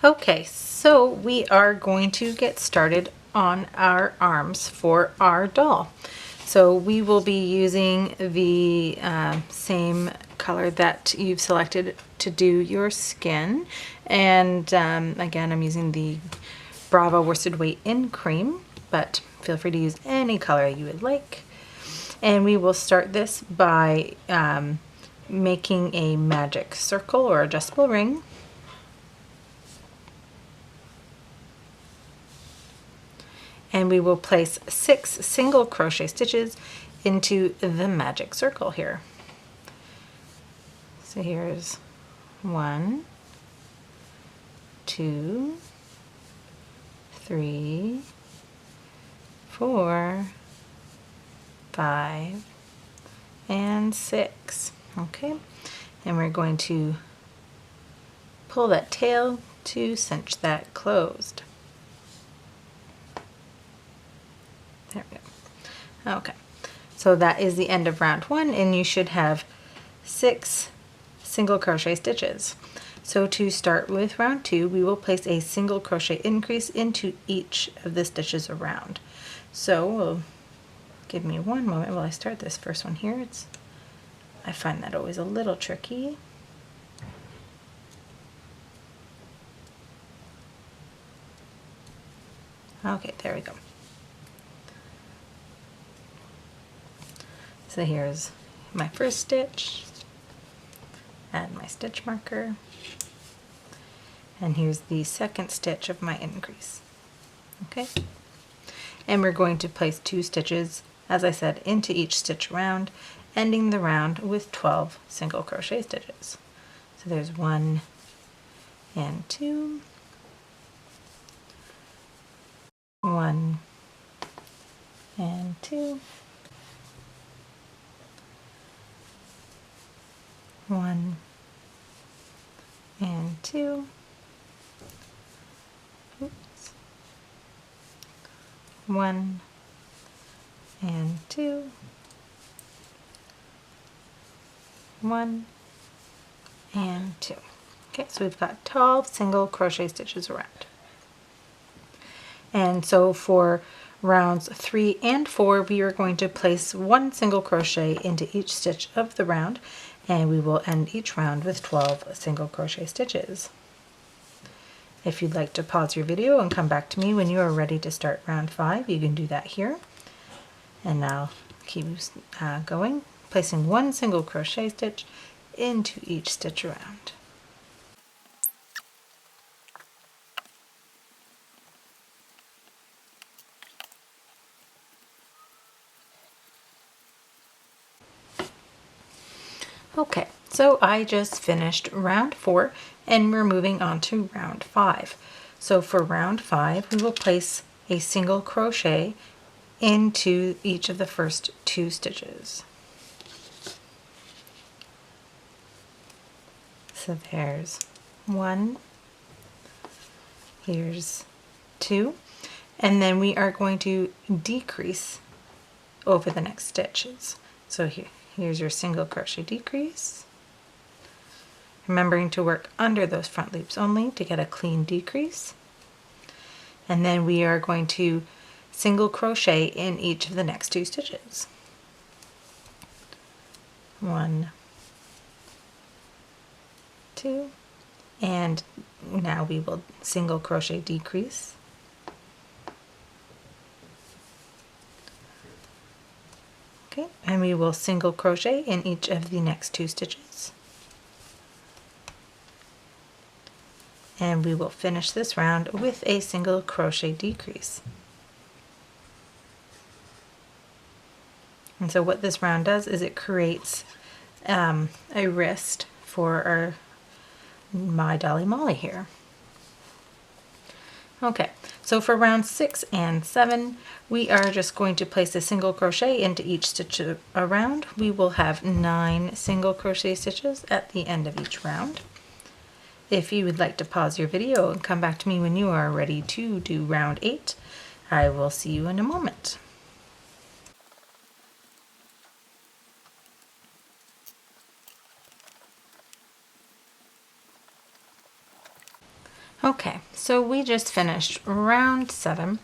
Okay, so we are going to get started on our arms for our doll. So we will be using the same color that you've selected to do your skin. And again, I'm using the Bravo worsted weight in cream, but feel free to use any color you would like. And we will start this by making a magic circle or adjustable ring. And we will place 6 single crochet stitches into the magic circle here. So here's 1, 2, 3, 4, 5, and 6. Okay, and we're going to pull that tail to cinch that closed. There we go. Okay, so that is the end of round 1, and you should have 6 single crochet stitches. So to start with round 2, we will place a single crochet increase into each of the stitches around. So give me one moment while I start this first one here. I find that always a little tricky. Okay, there we go. So here's my first stitch, add my stitch marker, and here's the second stitch of my increase. Okay, and we're going to place 2 stitches, as I said, into each stitch round, ending the round with 12 single crochet stitches. So there's 1 and 2, 1 and 2, 1 and 2, oops, 1 and 2, 1 and 2. Okay, so we've got 12 single crochet stitches around. And so for rounds 3 and 4, we are going to place 1 single crochet into each stitch of the round, and we will end each round with 12 single crochet stitches. If you'd like to pause your video and come back to me when you are ready to start round 5, you can do that here. And now keep going, placing 1 single crochet stitch into each stitch around. Okay, so I just finished round 4 and we're moving on to round 5. So for round 5, we will place a single crochet into each of the first 2 stitches. So there's 1, here's 2, and then we are going to decrease over the next stitches. So here's your single crochet decrease, remembering to work under those front loops only to get a clean decrease. And then we are going to single crochet in each of the next 2 stitches. 1, 2, and now we will single crochet decrease. Okay, and we will single crochet in each of the next 2 stitches. And we will finish this round with a single crochet decrease. And so what this round does is it creates a wrist for my Dolly Molly here. Okay, so for round 6 and 7, we are just going to place a single crochet into each stitch around. We will have 9 single crochet stitches at the end of each round. If you would like to pause your video and come back to me when you are ready to do round 8, I will see you in a moment. Okay, so we just finished round 7.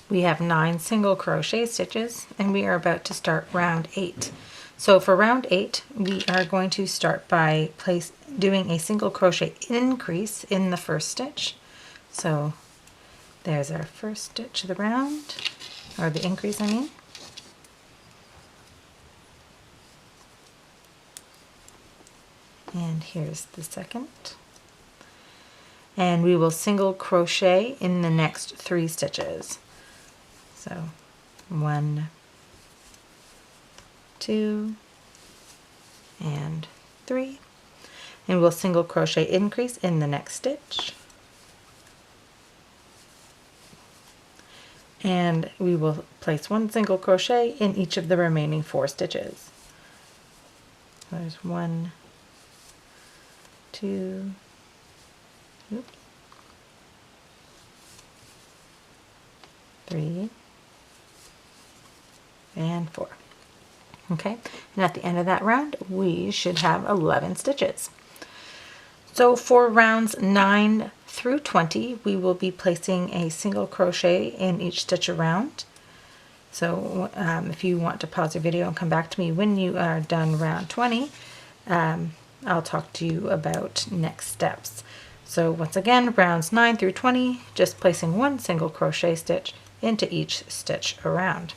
We have 9 single crochet stitches and we are about to start round 8. So for round 8, we are going to start by doing a single crochet increase in the first stitch. So there's our first stitch of the round, or the increase I mean. And here's the second. And we will single crochet in the next 3 stitches. So 1, 2, and 3. And we'll single crochet increase in the next stitch. And we will place 1 single crochet in each of the remaining 4 stitches. There's 1, 2, oops, 3, and 4. Okay, and at the end of that round, we should have 11 stitches. So for rounds 9 through 20, we will be placing a single crochet in each stitch around. So if you want to pause your video and come back to me when you are done round 20, I'll talk to you about next steps. So once again, rounds 9 through 20, just placing 1 single crochet stitch into each stitch around.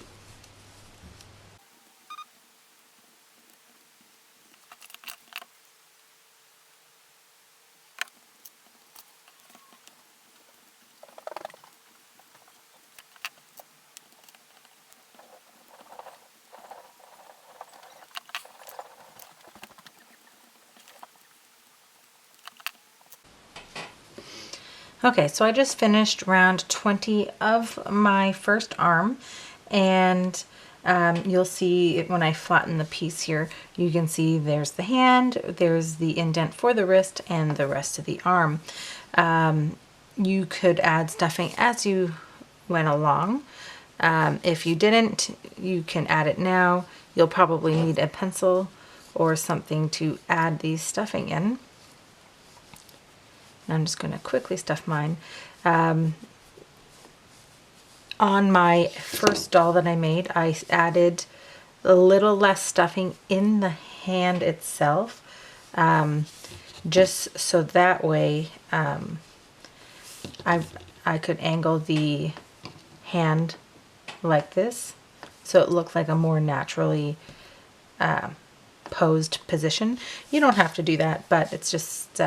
Okay, so I just finished round 20 of my first arm, and you'll see when I flatten the piece here, you can see there's the hand, there's the indent for the wrist, and the rest of the arm. You could add stuffing as you went along. If you didn't, you can add it now. You'll probably need a pencil or something to add the stuffing in. I'm just going to quickly stuff mine. On my first doll that I made, I added a little less stuffing in the hand itself, just so that way I could angle the hand like this, so it looked like a more naturally posed position. You don't have to do that, but it's just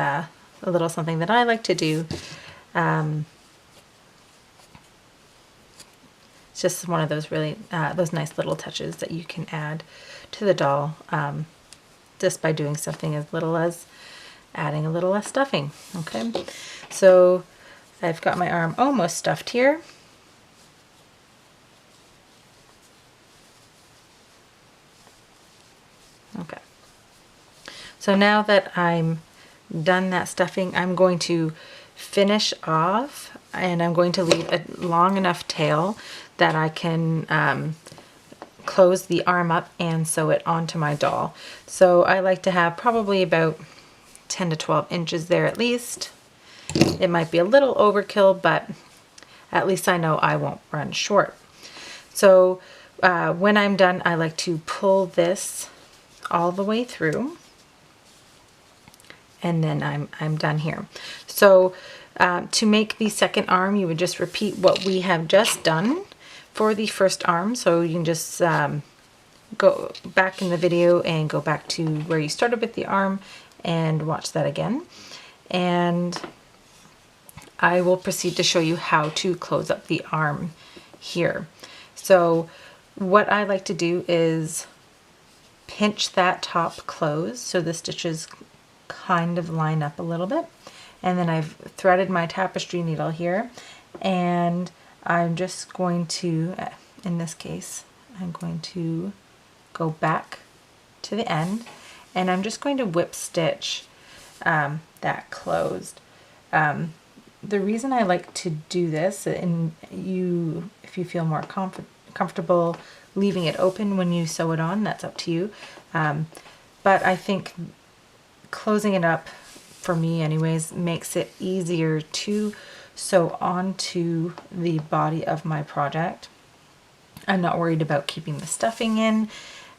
a little something that I like to do. It's just one of those really those nice little touches that you can add to the doll just by doing something as little as adding a little less stuffing. Okay, so I've got my arm almost stuffed here. Okay, so now that I'm done that stuffing, I'm going to finish off, and I'm going to leave a long enough tail that I can close the arm up and sew it onto my doll. So I like to have probably about 10 to 12 inches there at least. It might be a little overkill, but at least I know I won't run short. So when I'm done, I like to pull this all the way through, and then I'm done here. So to make the second arm, you would just repeat what we have just done for the first arm. So you can just go back in the video and go back to where you started with the arm and watch that again. And I will proceed to show you how to close up the arm here. So what I like to do is pinch that top close so the stitches kind of line up a little bit, and then I've threaded my tapestry needle here, and I'm just going to, in this case, I'm going to go back to the end, and I'm just going to whip stitch that closed. The reason I like to do this, and if you feel more comfortable leaving it open when you sew it on, that's up to you. But I think closing it up for me anyways, makes it easier to sew onto the body of my project. I'm not worried about keeping the stuffing in.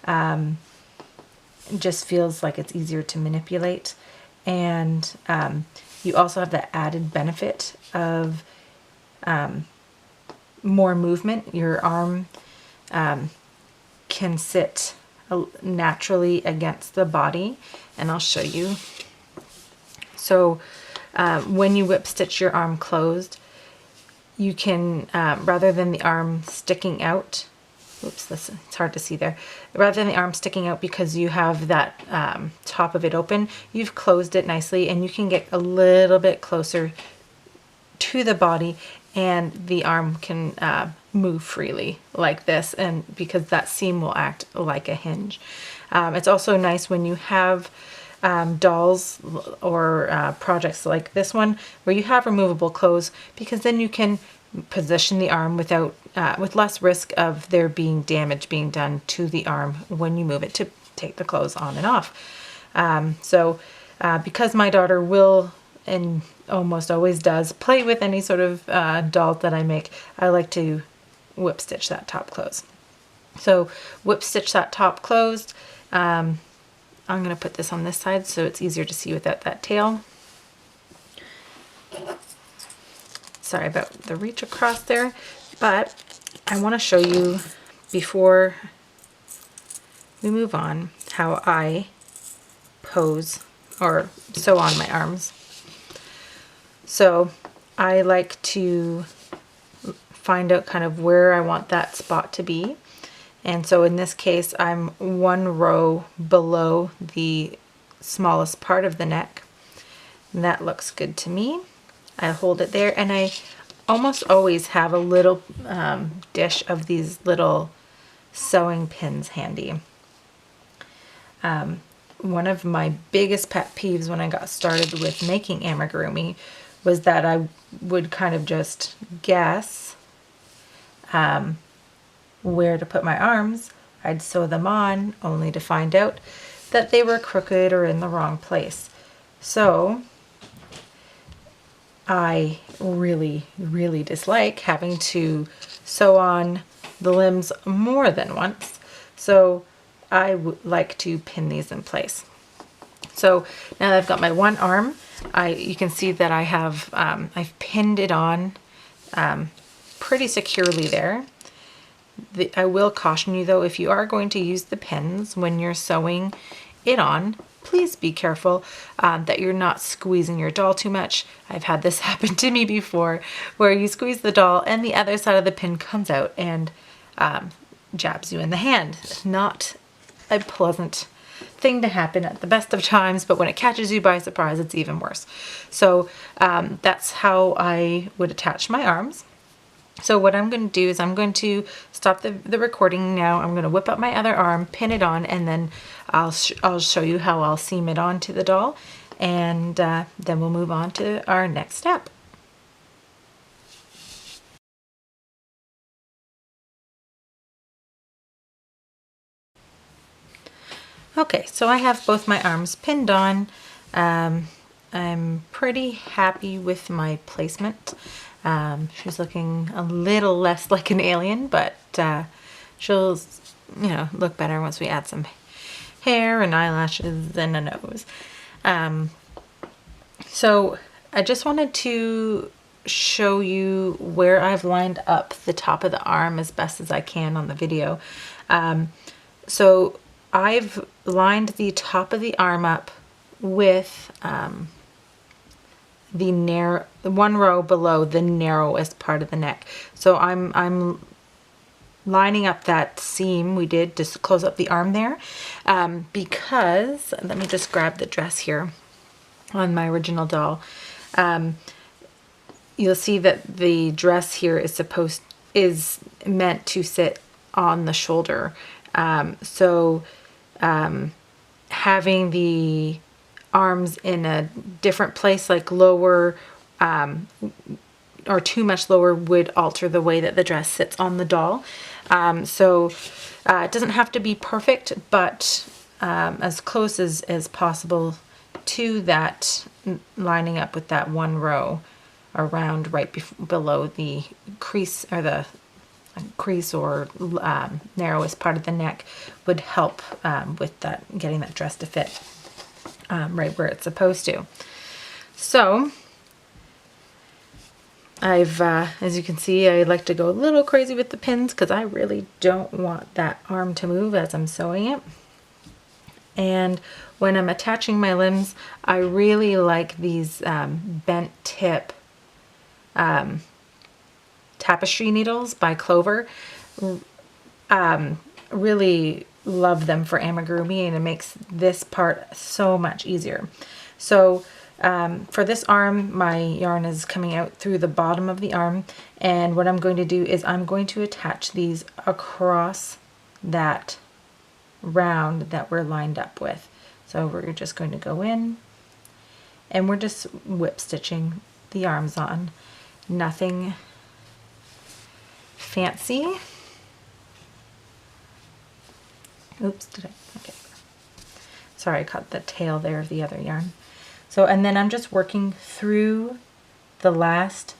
It just feels like it's easier to manipulate. And you also have the added benefit of more movement. Your arm can sit naturally against the body, and I'll show you. So when you whip stitch your arm closed, you can, rather than the arm sticking out, oops, it's hard to see there, rather than the arm sticking out because you have that top of it open, you've closed it nicely, and you can get a little bit closer to the body, and the arm can move freely like this, and because that seam will act like a hinge. It's also nice when you have dolls or projects like this one where you have removable clothes, because then you can position the arm without with less risk of there being damage being done to the arm when you move it to take the clothes on and off. Because my daughter will, and almost always does, play with any sort of doll that I make, I like to whip stitch that top closed. So whip stitch that top closed. I'm going to put this on this side so it's easier to see without that tail. Sorry about the reach across there, but I want to show you before we move on how I pose or sew on my arms. So I like to find out kind of where I want that spot to be. And so in this case, I'm one row below the smallest part of the neck. And that looks good to me. I hold it there, and I almost always have a little dish of these little sewing pins handy. One of my biggest pet peeves when I got started with making amigurumi was that I would kind of just guess where to put my arms. I'd sew them on only to find out that they were crooked or in the wrong place. So I really, really dislike having to sew on the limbs more than once. So I would like to pin these in place. So now that I've got my one arm, you can see that I have, I've pinned it on pretty securely there. I will caution you though, if you are going to use the pins when you're sewing it on, please be careful that you're not squeezing your doll too much. I've had this happen to me before, where you squeeze the doll and the other side of the pin comes out and jabs you in the hand. Not a pleasant thing to happen at the best of times, but when it catches you by surprise, it's even worse. So that's how I would attach my arms. So what I'm going to do is I'm going to stop the recording now. I'm going to whip up my other arm, pin it on, and then I'll show you how I'll seam it onto the doll, and then we'll move on to our next step. Okay, so I have both my arms pinned on. I'm pretty happy with my placement. She's looking a little less like an alien, but she'll, look better once we add some hair and eyelashes and a nose. So I just wanted to show you where I've lined up the top of the arm as best as I can on the video. So I've lined the top of the arm up with the one row below the narrowest part of the neck. So I'm lining up that seam we did to close up the arm there, because let me just grab the dress here on my original doll. You'll see that the dress here is meant to sit on the shoulder. Having the arms in a different place, like lower or too much lower, would alter the way that the dress sits on the doll. It doesn't have to be perfect, but as close as possible two that lining up with that one row around right below the crease, or the crease or narrowest part of the neck, would help with that, getting that dress to fit right where it's supposed to. So I've, as you can see, I like to go a little crazy with the pins because I really don't want that arm to move as I'm sewing it. And when I'm attaching my limbs, I really like these bent tip tapestry needles by Clover. Really love them for amigurumi, and it makes this part so much easier. So for this arm, my yarn is coming out through the bottom of the arm, and what I'm going to do is I'm going to attach these across that round that we're lined up with. So we're just going to go in, and we're just whip stitching the arms on. Nothing fancy. Oops, did I? Okay. Sorry, I caught the tail there of the other yarn. So, and then I'm just working through the last,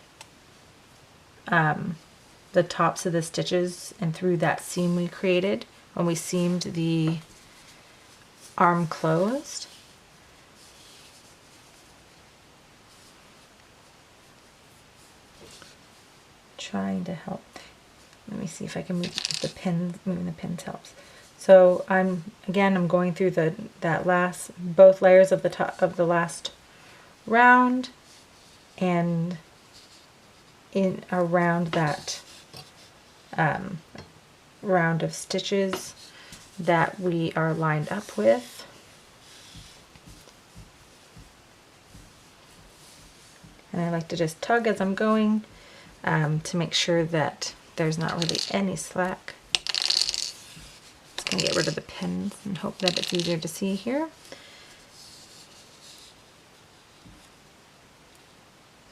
the tops of the stitches and through that seam we created when we seamed the arm closed. Trying to help. Let me see if I can move the pins. Moving the pins helps. So I'm going through both layers of the top of the last round, and in around that round of stitches that we are lined up with. And I like to just tug as I'm going to make sure that there's not really any slack. Just gonna get rid of the pins and hope that it's easier to see here.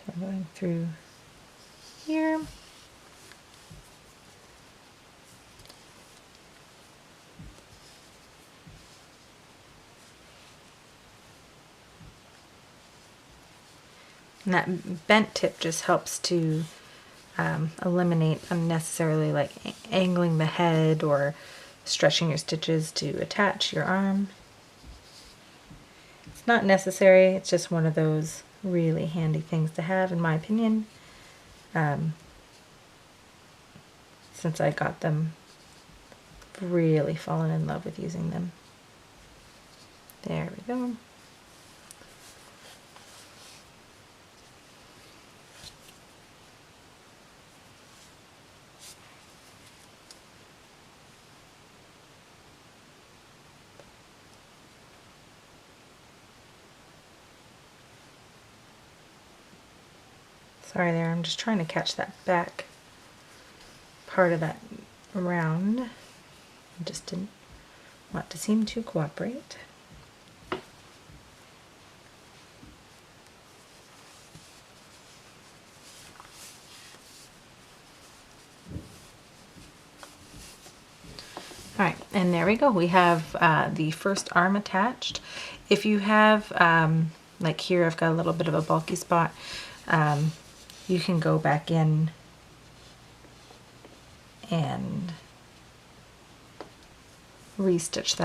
So I'm going through here. And that bent tip just helps to eliminate unnecessarily like angling the head or stretching your stitches to attach your arm. It's not necessary, it's just one of those really handy things to have, in my opinion, since I got them, really fallen in love with using them. There we go. Sorry there, I'm just trying to catch that back part of that round. I just didn't want to seem to cooperate. Alright, and there we go. We have the first arm attached. If you have, like here I've got a little bit of a bulky spot, you can go back in and restitch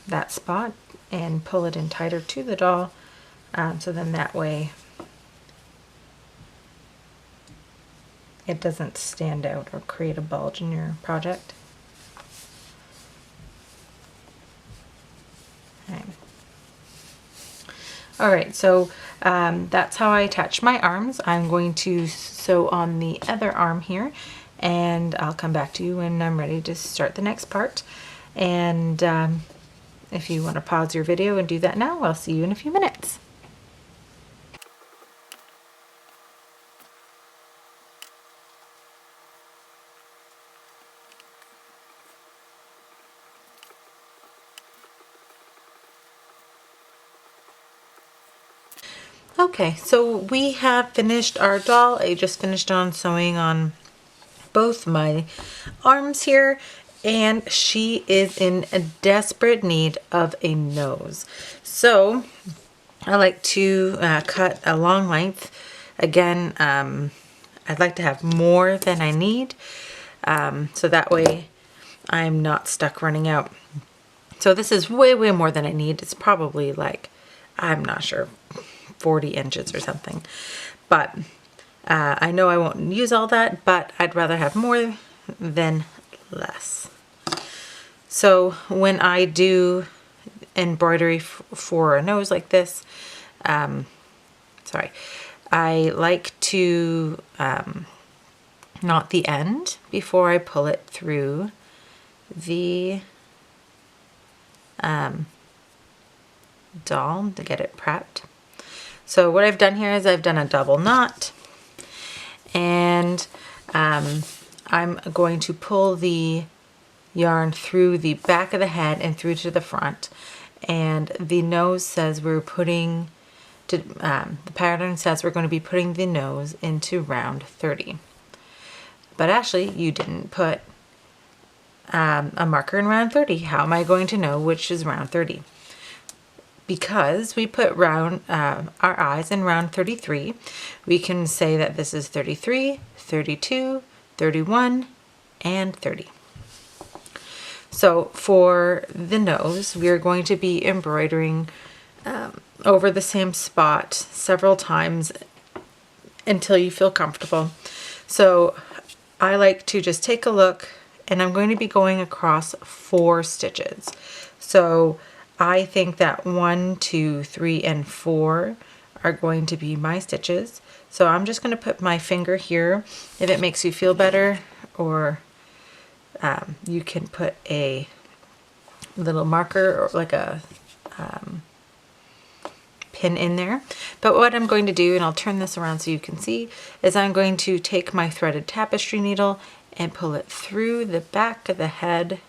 that spot and pull it in tighter to the doll, so then that way it doesn't stand out or create a bulge in your project. Okay. Alright, so that's how I attach my arms. I'm going to sew on the other arm here, and I'll come back to you when I'm ready to start the next part. And if you want to pause your video and do that now, I'll see you in a few minutes. Okay, so we have finished our doll. I just finished on sewing on both my arms here, and she is in a desperate need of a nose. So I like to cut a long length. Again, I'd like to have more than I need, so that way I'm not stuck running out. So this is way, way more than I need. It's probably like, I'm not sure, 40 inches or something. But I know I won't use all that, but I'd rather have more than less. So when I do embroidery for a nose like this, I like to knot the end before I pull it through the doll to get it prepped. So what I've done here is I've done a double knot, and I'm going to pull the yarn through the back of the head and through to the front. And the nose says we're putting the pattern says we're going to be putting the nose into round 30. But actually, you didn't put a marker in round 30. How am I going to know which is round 30? Because we put our eyes in round 33, we can say that this is 33, 32, 31, and 30. So for the nose, we are going to be embroidering over the same spot several times until you feel comfortable. So I like to just take a look, and I'm going to be going across 4 stitches. So I think that 1, 2, 3, and 4 are going to be my stitches. So I'm just going to put my finger here if it makes you feel better, or you can put a little marker or like a pin in there. But what I'm going to do, and I'll turn this around so you can see, is I'm going to take my threaded tapestry needle and pull it through the back of the head.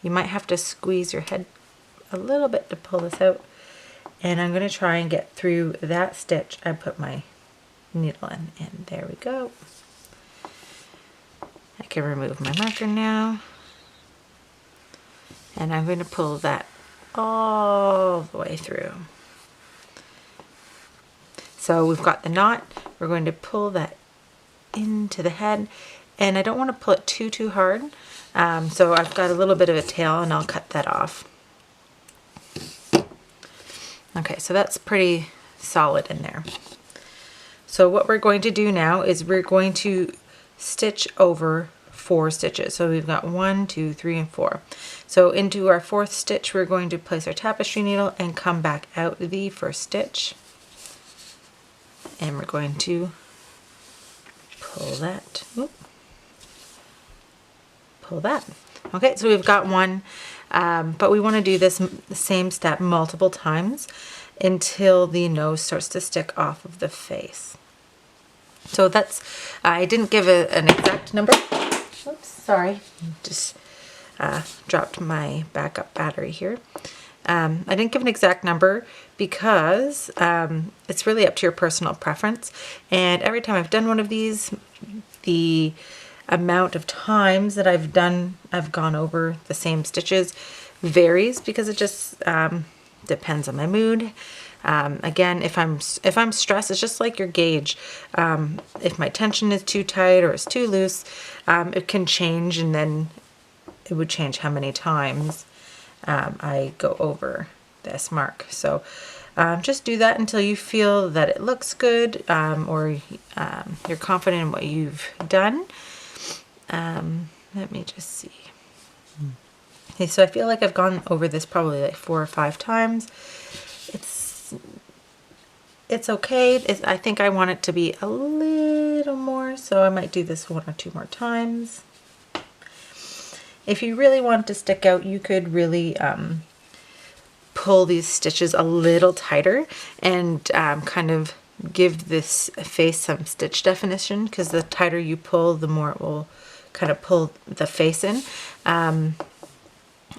You might have to squeeze your head a little bit to pull this out. And I'm going to try and get through that stitch I put my needle in. And there we go. I can remove my marker now. And I'm going to pull that all the way through. So we've got the knot. We're going to pull that into the head. And I don't want to pull it too hard. So I've got a little bit of a tail, and I'll cut that off. Okay, so that's pretty solid in there. So what we're going to do now is we're going to stitch over 4 stitches. So we've got 1, 2, 3, and 4. So into our 4th stitch, we're going to place our tapestry needle and come back out the first stitch. And we're going to pull that. Pull that. Okay, so we've got one, but we want to do this same step multiple times until the nose starts to stick off of the face. So that's, I didn't give an exact number. Oops, sorry, just dropped my backup battery here. I didn't give an exact number because it's really up to your personal preference. And every time I've done one of these, the amount of times that I've gone over the same stitches varies, because it just depends on my mood. Again, if I'm stressed, it's just like your gauge. If my tension is too tight or it's too loose, it can change, and then it would change how many times I go over this mark. So just do that until you feel that it looks good, or you're confident in what you've done. Let me just see. Okay, so I feel like I've gone over this probably like 4 or 5 times. It's okay. I think I want it to be a little more, so I might do this 1 or 2 more times. If you really want it to stick out, you could really pull these stitches a little tighter and kind of give this face some stitch definition, because the tighter you pull, the more it will kind of pull the face in.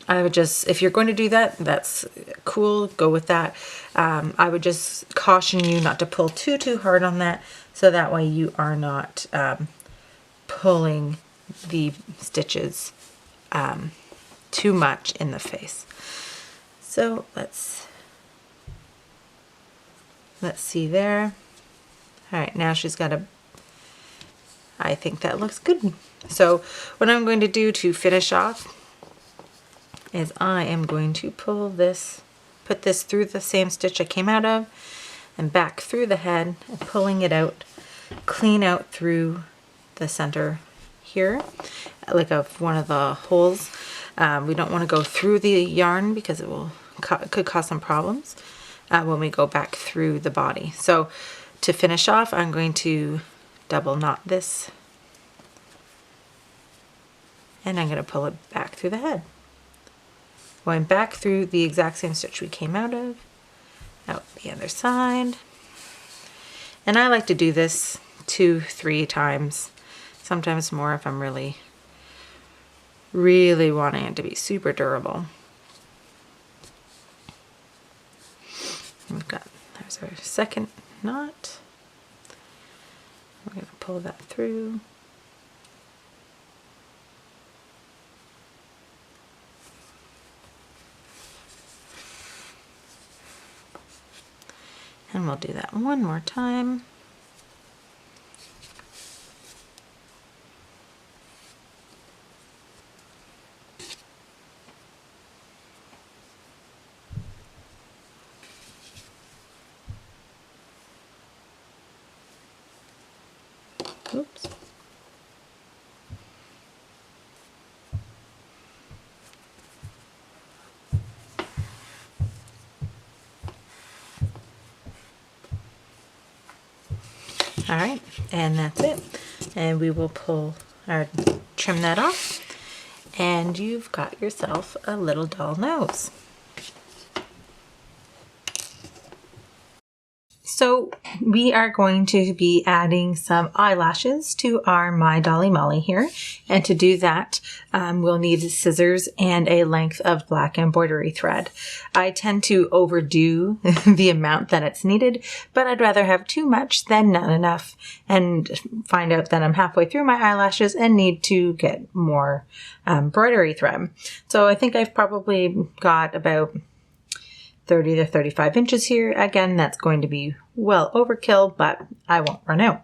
I would just, if you're going to do that, that's cool, go with that. I would just caution you not to pull too hard on that, so that way you are not pulling the stitches too much in the face. So let's Let's see there. All right, now she's got a, I think that looks good. So what I'm going to do to finish off is I am going to pull this, put this through the same stitch I came out of and back through the head and pulling it out, clean out through the center here, like of one of the holes. We don't want to go through the yarn because it will could cause some problems when we go back through the body. So to finish off, I'm going to double knot this and I'm going to pull it back through the head. Going back through the exact same stitch we came out of, out the other side. And I like to do this 2-3 times, sometimes more if I'm really wanting it to be super durable. We've got, there's our second knot. We're going to pull that through. And we'll do that one more time. Oops. All right, and that's it. And we will trim that off, and you've got yourself a little doll nose. So we are going to be adding some eyelashes to our My Dolly Molly here. And to do that, we'll need scissors and a length of black embroidery thread. I tend to overdo the amount that it's needed, but I'd rather have too much than not enough and find out that I'm halfway through my eyelashes and need to get more embroidery thread. So I think I've probably got about 30 to 35 inches here. Again, that's going to be well overkill, but I won't run out.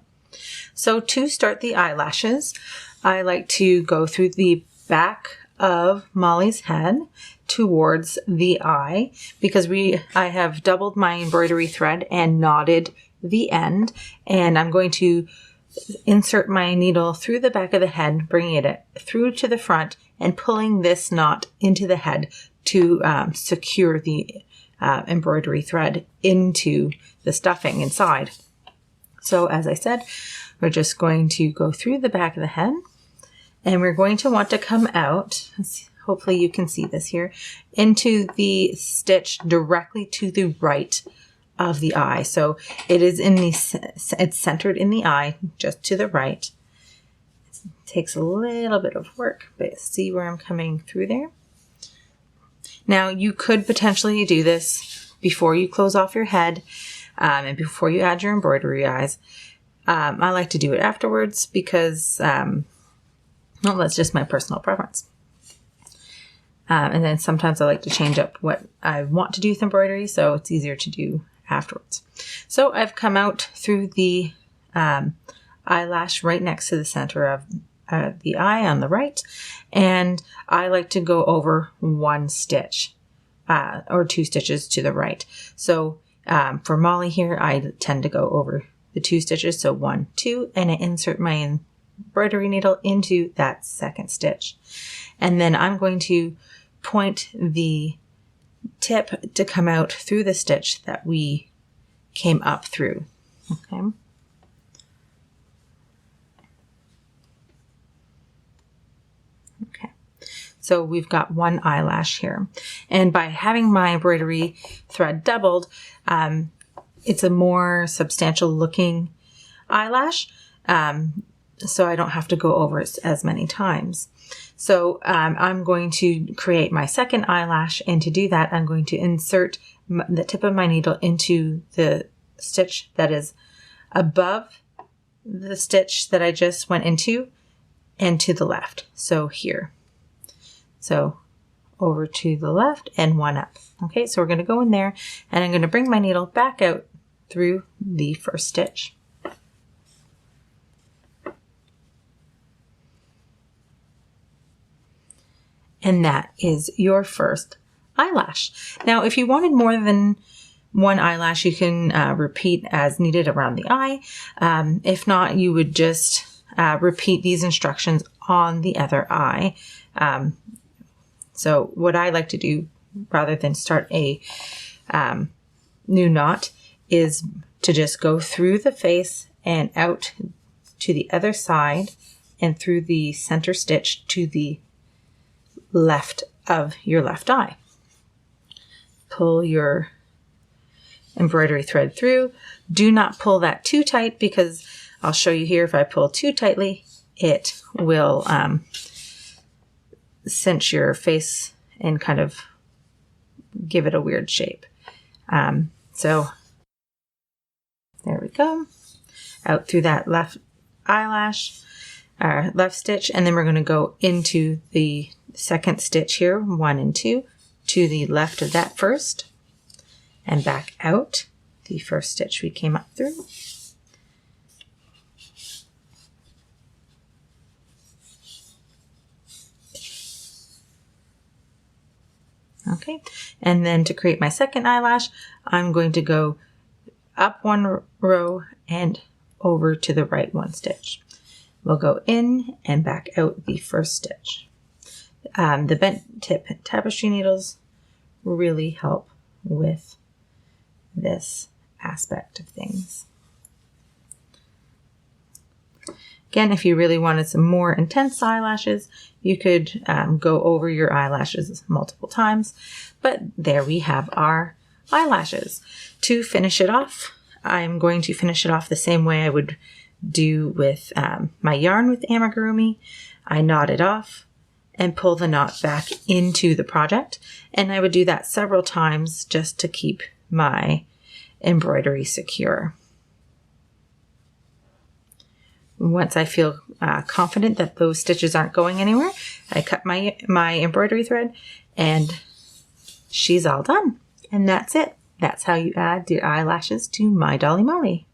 So to start the eyelashes, I like to go through the back of Molly's head towards the eye because I have doubled my embroidery thread and knotted the end, and I'm going to insert my needle through the back of the head, bringing it through to the front and pulling this knot into the head to secure the embroidery thread into the stuffing inside. So as I said, we're just going to go through the back of the head and we're going to want to come out, hopefully you can see this here, into the stitch directly to the right of the eye. So it is it's centered in the eye, just to the right. It takes a little bit of work, but see where I'm coming through there? Now, you could potentially do this before you close off your head and before you add your embroidery eyes. I like to do it afterwards because, well, that's just my personal preference. And then sometimes I like to change up what I want to do with embroidery, so it's easier to do afterwards. So I've come out through the eyelash right next to the center of the eye on the right, and I like to go over one stitch or 2 stitches to the right. So for Molly here, I tend to go over the 2 stitches, so 1, 2, and I insert my embroidery needle into that second stitch. And then I'm going to point the tip to come out through the stitch that we came up through. Okay. Okay. So we've got one eyelash here. And by having my embroidery thread doubled, it's a more substantial looking eyelash. So I don't have to go over it as many times. So I'm going to create my second eyelash, and to do that, I'm going to insert the tip of my needle into the stitch that is above the stitch that I just went into and to the left. So here. So over to the left and one up. Okay, so we're going to go in there and I'm going to bring my needle back out through the first stitch. And that is your first eyelash. Now, if you wanted more than one eyelash, you can repeat as needed around the eye. If not, you would just repeat these instructions on the other eye. So what I like to do, rather than start a new knot, is to just go through the face and out to the other side and through the center stitch to the left of your left eye. Pull your embroidery thread through. Do not pull that too tight, because I'll show you here, if I pull too tightly, it will cinch your face and kind of give it a weird shape. So there we go. Out through that left eyelash, left stitch, and then we're going to go into the second stitch here, 1 and 2, to the left of that first, and back out the first stitch we came up through. Okay, and then to create my second eyelash, I'm going to go up 1 row and over to the right 1 stitch. We'll go in and back out the first stitch. The bent tip tapestry needles really help with this aspect of things. Again, if you really wanted some more intense eyelashes, you could go over your eyelashes multiple times. But there we have our eyelashes. To finish it off, I'm going to finish it off the same way I would do with my yarn with amigurumi. I knot it off and pull the knot back into the project. And I would do that several times just to keep my embroidery secure. Once I feel confident that those stitches aren't going anywhere, I cut my embroidery thread, and she's all done. And that's it. That's how you add your eyelashes to My Dolly Molly.